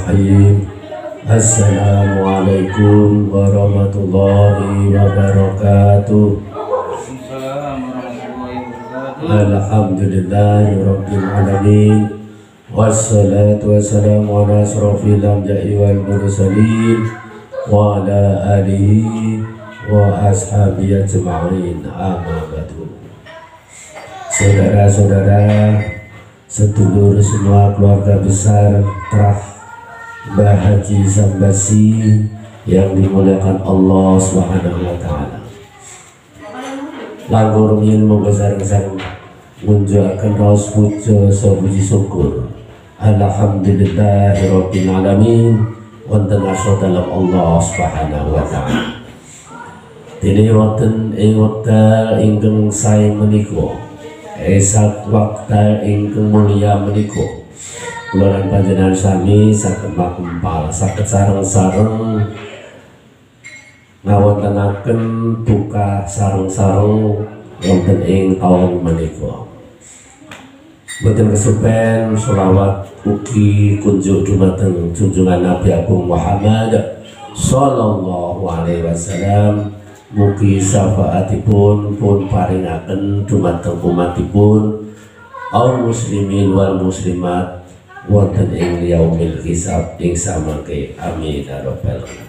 Bismillahirrahmanirrahim. Assalamualaikum warahmatullahi wabarakatuh. Alhamdulillahirabbil alamin. Wassalatu wassalamu ala asrofil anbiya'i wal mursalin wa ala alihi wa ashabihi ajma'in. Amma ba'du. Saudara-saudara, sedulur semua keluarga besar Trah Mbah Haji Sambasi yang dimuliakan Allah Subhanahu wa taala. Langgur rumiyin membesar-besar munjulkan raus puja puji syukur. Alhamdulillahirabbil alamin. Wonten asma dalam Allah Subhanahu wa taala. Dene wonten ing wekdal ingkang sae menika, sak wekdal ingkang mulia menika, kula lan panjenengan sami saged makempal, saged sareng-sareng ngawontenaken buka sareng-sareng wonten ing taun menika. Boten kesupen sholawat ugi kunjuk dumateng junjungan Nabi Agung Muhammad sallallahu alaihi wasallam. Mugi syafaatipun pun paringaken dumateng umatipun kaum muslimin wal muslimat wonten ing yaumil hisab ing samangke. Amin ya rabbal alamin.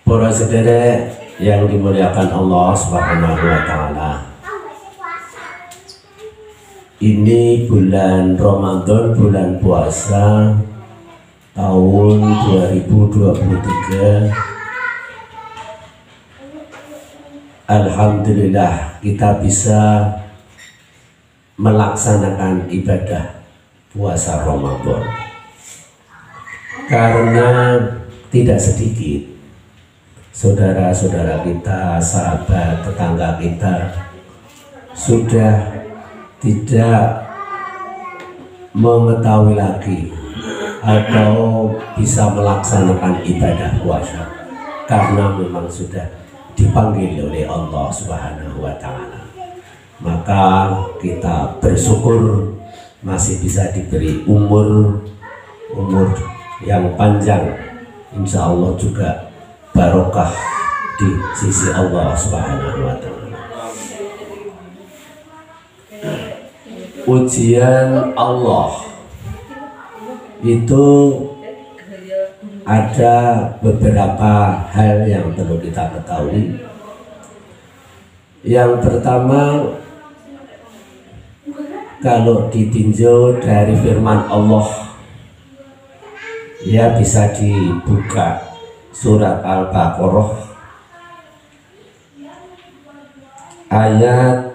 Para sedherek yang dimuliakan Allah Subhanahu wa taala, ini bulan Ramadan, bulan puasa tahun 2023. Alhamdulillah kita bisa melaksanakan ibadah puasa Ramadan, karena tidak sedikit saudara-saudara kita, sahabat, tetangga kita sudah tidak mengetahui lagi atau bisa melaksanakan ibadah puasa karena memang sudah dipanggil oleh Allah Subhanahu wa taala. Maka kita bersyukur masih bisa diberi umur yang panjang, insya Allah juga barokah di sisi Allah Subhanahu wa taala. Ujian Allah itu ada beberapa hal yang perlu kita ketahui. Yang pertama, kalau ditinjau dari firman Allah, ya bisa dibuka surat Al-Baqarah ayat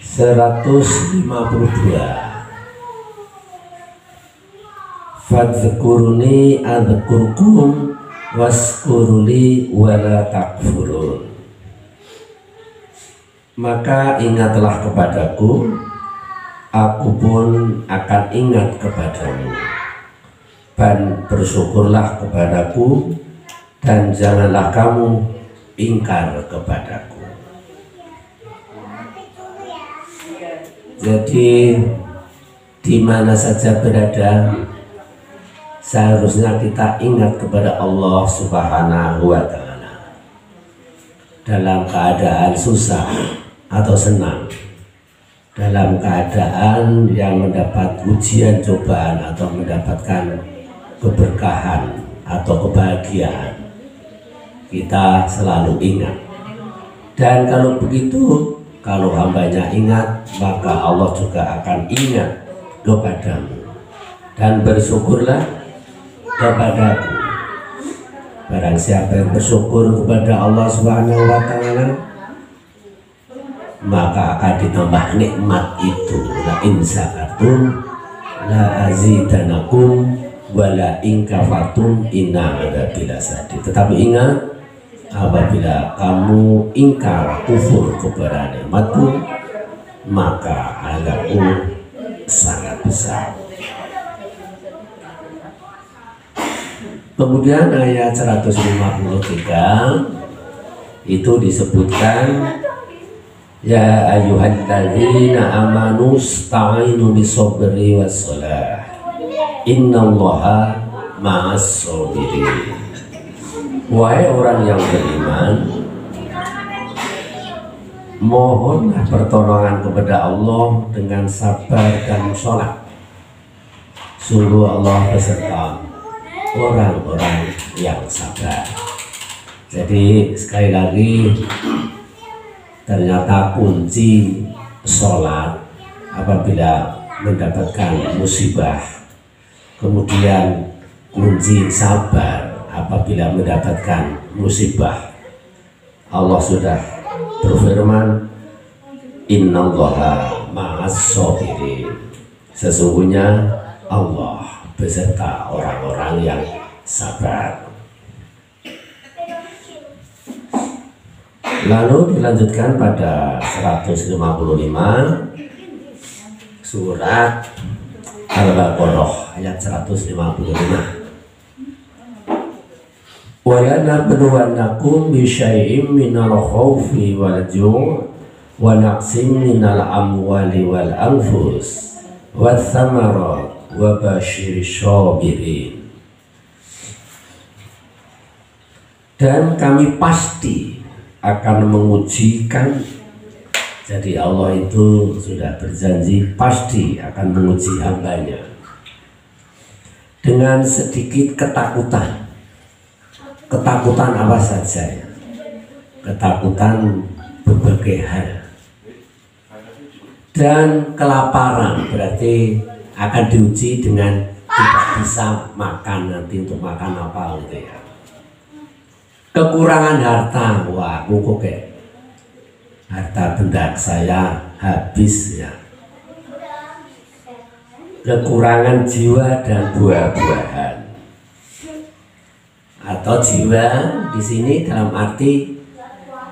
152. Fadhkuruni adzkurkum waskuruli wala takfurun. Maka ingatlah kepadaku, aku pun akan ingat kepadamu, dan bersyukurlah kepadaku, dan janganlah kamu ingkar kepadaku. Jadi di mana saja berada, seharusnya kita ingat kepada Allah Subhanahu wa taala. Dalam keadaan susah atau senang, dalam keadaan yang mendapat ujian cobaan atau mendapatkan keberkahan atau kebahagiaan, kita selalu ingat. Dan kalau begitu, kalau hambanya ingat, maka Allah juga akan ingat kepadamu. Dan bersyukurlah kepadaku. Barang siapa yang bersyukur kepada Allah Subhanahu wa taala, maka akan ditambah nikmat itu. La in syakartum la azidanakum wa la in kafartum inna adzabi lasyadid. Tetapi ingat, apabila kamu ingkar, kufur kepada nikmatku, maka azabku sangat besar. Kemudian ayat 153 itu disebutkan Ya ayyuhalladzina amanu sta'inu bisabri wassalah. Innallaha ma'as sabirin. Wahai orang yang beriman, mohonlah pertolongan kepada Allah dengan sabar dan sholat. Sungguh Allah beserta orang-orang yang sabar. Jadi sekali lagi, ternyata kunci sholat apabila mendapatkan musibah, kemudian kunci sabar apabila mendapatkan musibah. Allah sudah berfirman, innallaha ma'as sabirin. Sesungguhnya Allah beserta orang-orang yang sabar. Lalu dilanjutkan pada 155 surat Al-Baqarah ayat 155. Wa lanabluwannakum bisyai'im minal khawfi wal ju' wa naqsim minal amwali wal anfus wath thamarat wa basyiris sabirin. Dan kami pasti akan mengujikan. Jadi Allah itu sudah berjanji pasti akan menguji hambanya dengan sedikit ketakutan. Ketakutan apa saja ya? Ketakutan berbagai hal. Dan kelaparan berarti akan diuji dengan tidak bisa makan, nanti untuk makan apa gitu ya. Kekurangan harta, wah aku kayak harta benda saya habis ya. Kekurangan jiwa dan buah-buahan, atau jiwa di sini dalam arti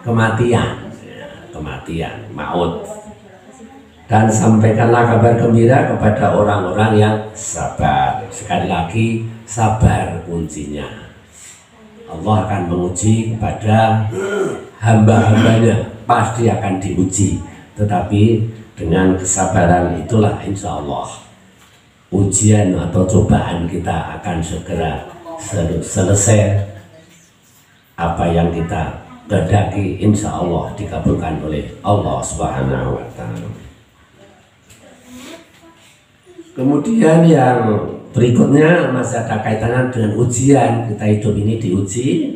kematian, ya, kematian, maut. Dan sampaikanlah kabar gembira kepada orang-orang yang sabar. Sekali lagi, sabar kuncinya. Allah akan menguji kepada hamba-hambanya, pasti akan diuji, tetapi dengan kesabaran itulah insya Allah ujian atau cobaan kita akan segera selesai. Apa yang kita kehendaki insya Allah dikabulkan oleh Allah Subhanahu wa Ta'ala. Kemudian yang berikutnya masih ada kaitannya dengan ujian. Kita hidup ini diuji.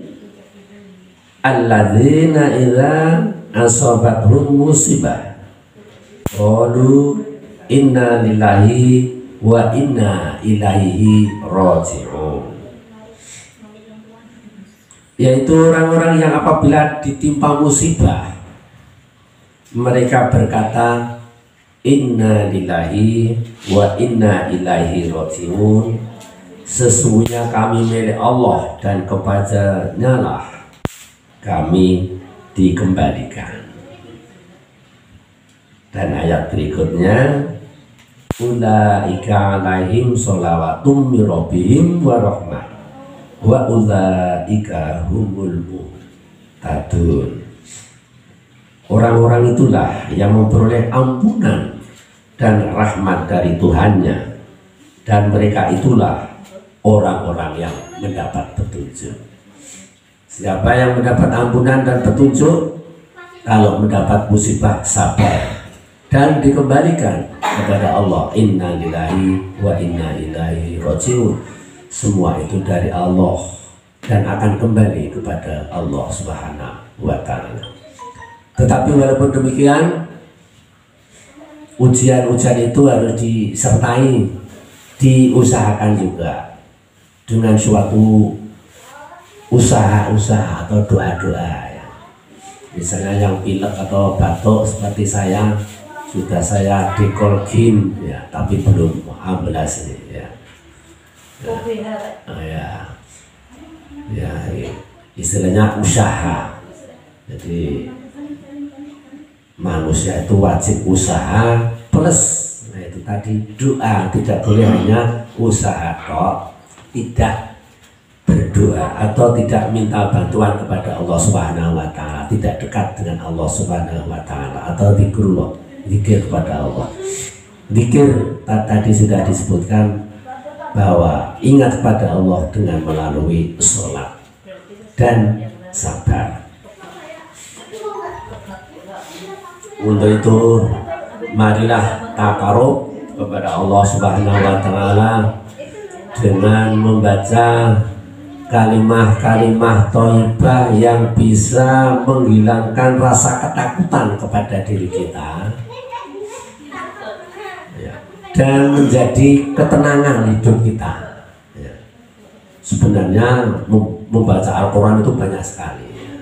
Alladzina idza asabathum musibah qalu inna lillahi wa inna ilaihi raji'un. Yaitu orang-orang yang apabila ditimpa musibah mereka berkata inna lillahi wa inna ilaihi raji'un. Sesungguhnya kami milik Allah dan kepadanya lah kami dikembalikan. Dan ayat berikutnya, ulaika alaihim sholawatun min rabbihim wa rahmah wa ulaika humul muhtadun. Orang-orang itulah yang memperoleh ampunan dan rahmat dari Tuhannya, dan mereka itulah orang-orang yang mendapat petunjuk. Siapa yang mendapat ampunan dan petunjuk? Kalau mendapat musibah sabar dan dikembalikan kepada Allah. Inna lillahi wa inna ilaihi raji'un. Semua itu dari Allah dan akan kembali kepada Allah Subhanahu wa Ta'ala. Tetapi walaupun demikian, ujian-ujian itu harus disertai, diusahakan juga dengan suatu usaha-usaha atau doa-doa ya. Misalnya yang pilek atau batuk seperti saya, sudah saya dekolkin ya, tapi belum amblas ini ya. Ya, istilahnya usaha. Jadi manusia itu wajib usaha plus, nah itu tadi doa, tidak boleh hanya usaha kok, tidak. berdoa atau tidak minta bantuan kepada Allah Subhanahu wa taala, tidak dekat dengan Allah Subhanahu wa taala, atau zikrullah, zikir kepada Allah. Zikir tadi sudah disebutkan bahwa ingat kepada Allah dengan melalui sholat dan sabar. Untuk itu marilah takarub kepada Allah Subhanahu wa taala dengan membaca kalimah-kalimah thayyibah yang bisa menghilangkan rasa ketakutan kepada diri kita, ya, dan menjadi ketenangan hidup kita, ya. Sebenarnya membaca Al-Quran itu banyak sekali, ya.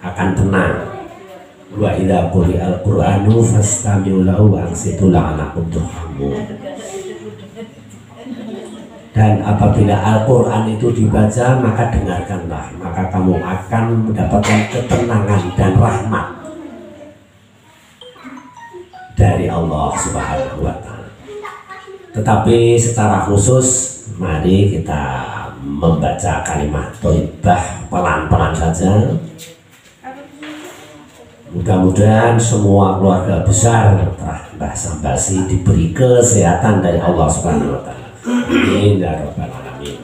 Akan tenang. Wa idza quri'al Qur'anu fastami'u lahu wa ansitu la'allakum turhamun. Dan apabila Al-Quran itu dibaca, maka dengarkanlah, maka kamu akan mendapatkan ketenangan dan rahmat dari Allah Subhanahu wa taala. Tetapi secara khusus mari kita membaca kalimat thayyibah pelan-pelan saja. Mudah-mudahan semua keluarga besar Mbah Sambasi diberi kesehatan dari Allah Subhanahu wa taala. Amin ya rabbal alamin.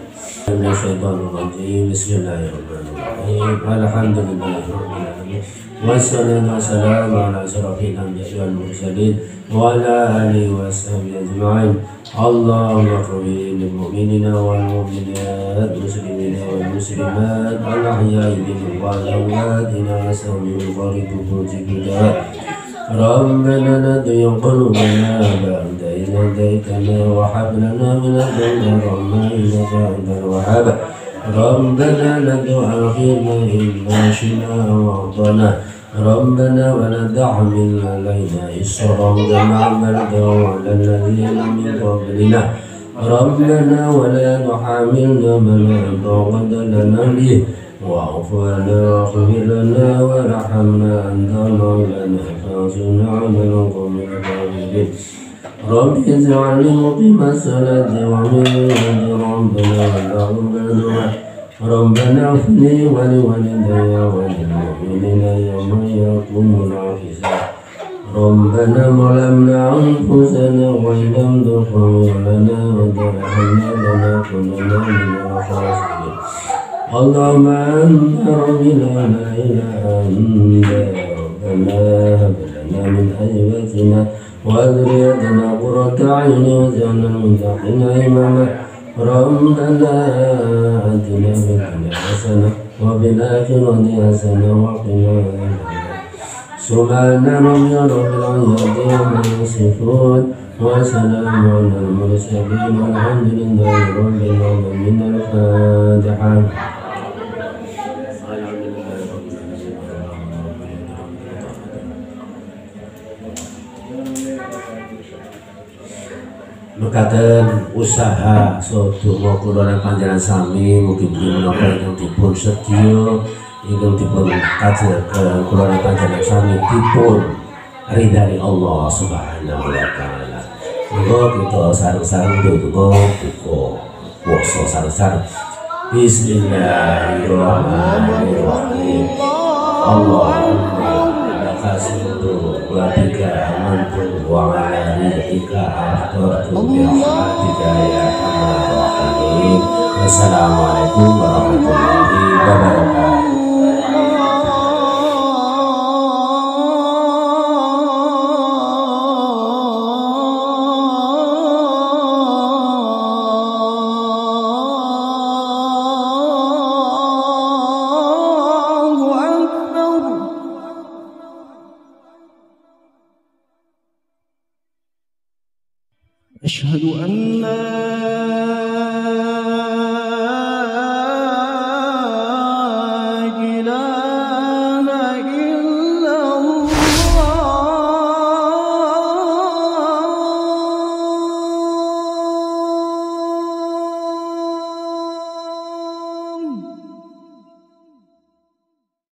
Bismillahirrahmanirrahim. Alhamdulillahirabbil alamin. Wassalatu wassalamu ala asyrafil anbiya'i wal mursalin wa ala alihi washabihi ajma'in. Allahumma ighfir lil mu'minina wal mu'minat, muslimina wal muslimat, al ahya'i minhum wal amwat, inna nas'aluka min fadlika. ربنا لا تزغ قلوبنا بعد إذ هديتنا وهب لنا من لدنك رحمة إنك أنت الوهاب. ربنا لا تؤاخذنا إن نسينا أو أخطأنا. ربنا ولا تحمل علينا إصرا كما حملته على الذين من قبلنا. ربنا ولا تحملنا ما لا طاقة لنا به واعف عنا واغفر لنا وارحمنا أنت مولانا فانصرنا على القوم الكافرين. رب اجعلني مقيم الصلاة ومن ذريتي ربنا وتقبل دعاء. ربنا اغفر لي ولوالدي وللمؤمنين يوم يقوم الحساب. ربنا ظلمنا أنفسنا وإن لم تغفر لنا وترحمنا لنكونن من الخاسرين. اللهم أنت ربي لا إله إلا أنت هب لنا من أزواجنا وذريتنا قرة أعين واجعلنا للمتقين إماما. ربنا آتنا في الدنيا حسنة وفي الآخرة حسنة وقنا عذاب النار. سبحان ربي رب العزة عما يصفون وسلام على المرسلين والحمد لله رب العالمين. الفاتحة. Mekaten usaha sedaya kula lan panjenengan sami mugi-mugi menapa ingkang dipun sedya ingkang dipun kajengaken kula lan panjenengan sami dipun ridhani Allah Subhanahu wa taala. Monggo kita sareng-sareng ndonga buka puasa sareng-sareng. Bismillahirrahmanirrahim. Allahumma lakasmudu wa bika amantu wa ala rizqika aftartu bi rahmatika ya arhamar rahimin. Wassalamualaikum warahmatullahi wabarakatuh. أشهد أن لا